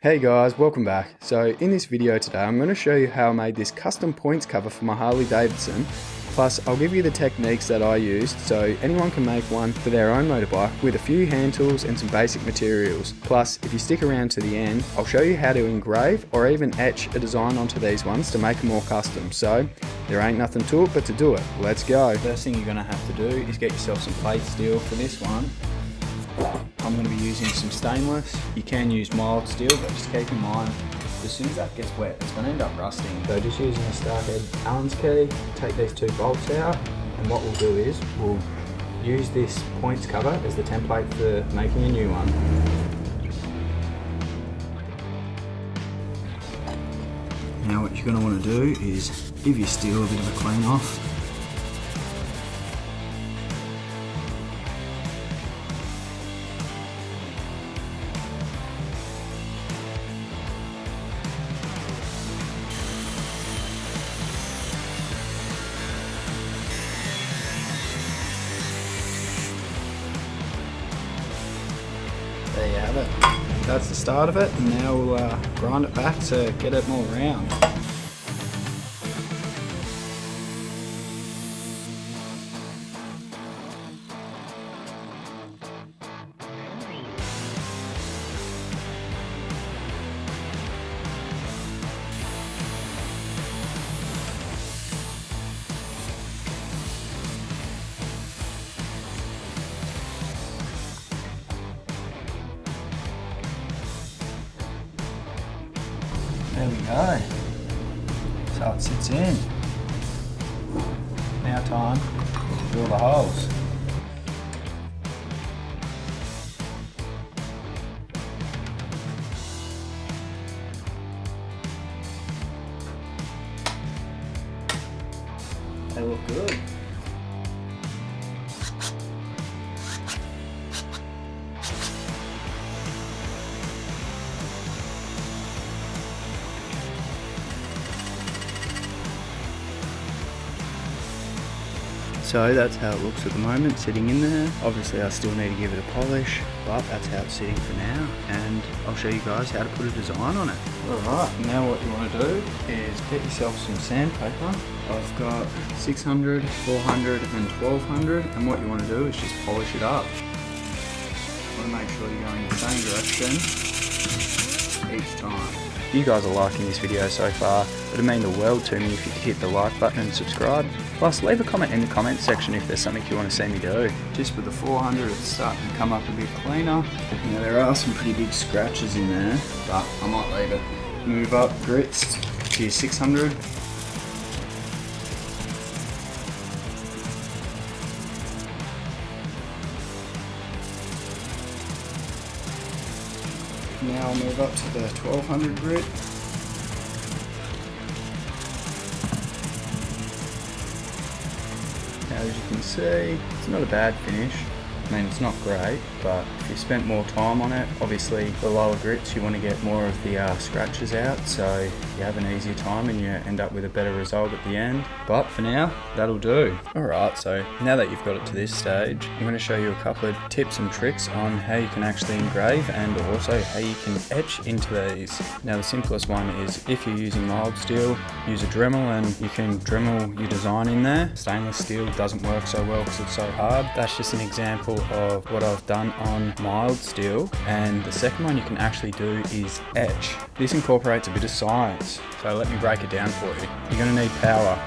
Hey guys, welcome back. So in this video today I'm going to show you how I made this custom points cover for my Harley Davidson. Plus I'll give you the techniques that I used so anyone can make one for their own motorbike with a few hand tools and some basic materials. Plus if you stick around to the end I'll show you how to engrave or even etch a design onto these ones to make them more custom. So there ain't nothing to it but to do it. Let's go. First thing you're going to have to do is get yourself some plate steel for this one. I'm going to be using some stainless. You can use mild steel, but just keep in mind, as soon as that gets wet, it's going to end up rusting. So just using a star head Allen's key, take these two bolts out, and what we'll do is, we'll use this points cover as the template for making a new one. Now what you're going to want to do is give your steel a bit of a clean off. There you have it. That's the start of it, and now we'll grind it back to get it more round. There we go. So it sits in. Now time to drill the holes. They look good. So that's how it looks at the moment, sitting in there. Obviously I still need to give it a polish, but that's how it's sitting for now, and I'll show you guys how to put a design on it. Alright, now what you want to do is get yourself some sandpaper. I've got 600, 400 and 1200, and what you want to do is just polish it up. You want to make sure you're going the same direction each time. If you guys are liking this video so far, it would mean the world to me if you could hit the like button and subscribe. Plus leave a comment in the comments section if there's something you want to see me do. Just with the 400 it's starting to come up a bit cleaner. Now there are some pretty big scratches in there, but I might leave it. Move up grits to your 600. Now I'll move up to the 1200 grit. Now as you can see, it's not a bad finish. I mean, it's not great, but if you spent more time on it, obviously the lower grits you want to get more of the scratches out, so you have an easier time and you end up with a better result at the end. But for now, that'll do. Alright, so now that you've got it to this stage, I'm going to show you a couple of tips and tricks on how you can actually engrave and also how you can etch into these. Now the simplest one is if you're using mild steel, use a Dremel and you can Dremel your design in there. Stainless steel doesn't work so well because it's so hard. That's just an example of what I've done on mild steel. And the second one you can actually do is etch. This incorporates a bit of science, so let me break it down for you. You're going to need power.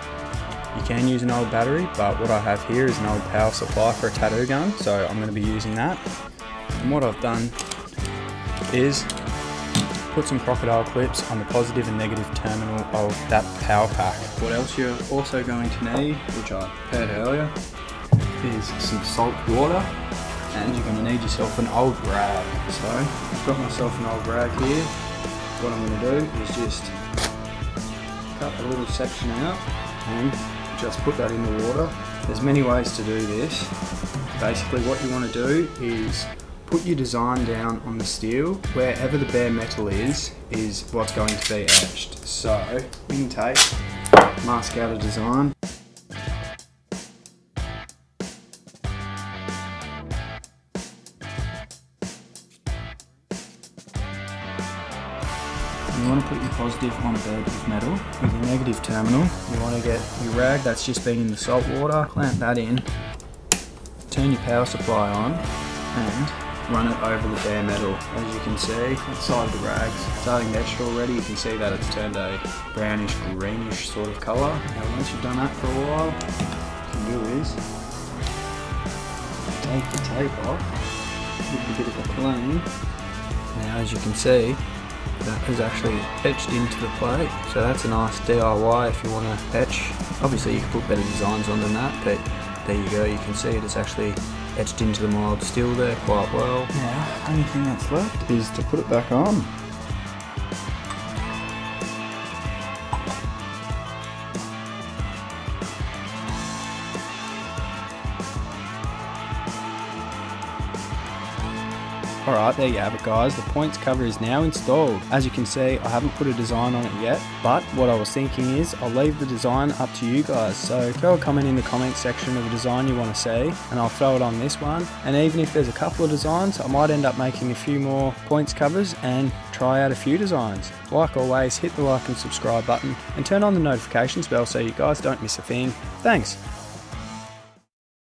You can use an old battery, but what I have here is an old power supply for a tattoo gun, so I'm going to be using that. And what I've done is put some crocodile clips on the positive and negative terminal of that power pack. What else you're also going to need, which I prepared earlier, is some salt water, and you're going to need yourself an old rag. So I've got myself an old rag here. What I'm going to do is just cut a little section out and just put that in the water. There's many ways to do this. Basically what you want to do is put your design down on the steel. Wherever the bare metal is what's going to be etched. So we can take, mask out a design. You want to put your positive on a bed with metal. With your negative terminal, you want to get your rag that's just been in the salt water, clamp that in, turn your power supply on, and run it over the bare metal. As you can see, outside the rag's starting to etch already. You can see that it's turned a brownish, greenish sort of colour. Now once you've done that for a while, what you can do is take the tape off, give it a bit of a clean. Now as you can see, that is actually etched into the plate. So that's a nice DIY if you want to etch. Obviously you can put better designs on than that, but there you go, you can see it is actually etched into the mild steel there quite well. Now, only thing that's left is to put it back on. Alright, there you have it guys, the points cover is now installed. As you can see, I haven't put a design on it yet, but what I was thinking is I'll leave the design up to you guys. So throw a comment in the comment section of a design you want to see, and I'll throw it on this one. And even if there's a couple of designs, I might end up making a few more points covers and try out a few designs. Like always, hit the like and subscribe button and turn on the notifications bell so you guys don't miss a thing. Thanks!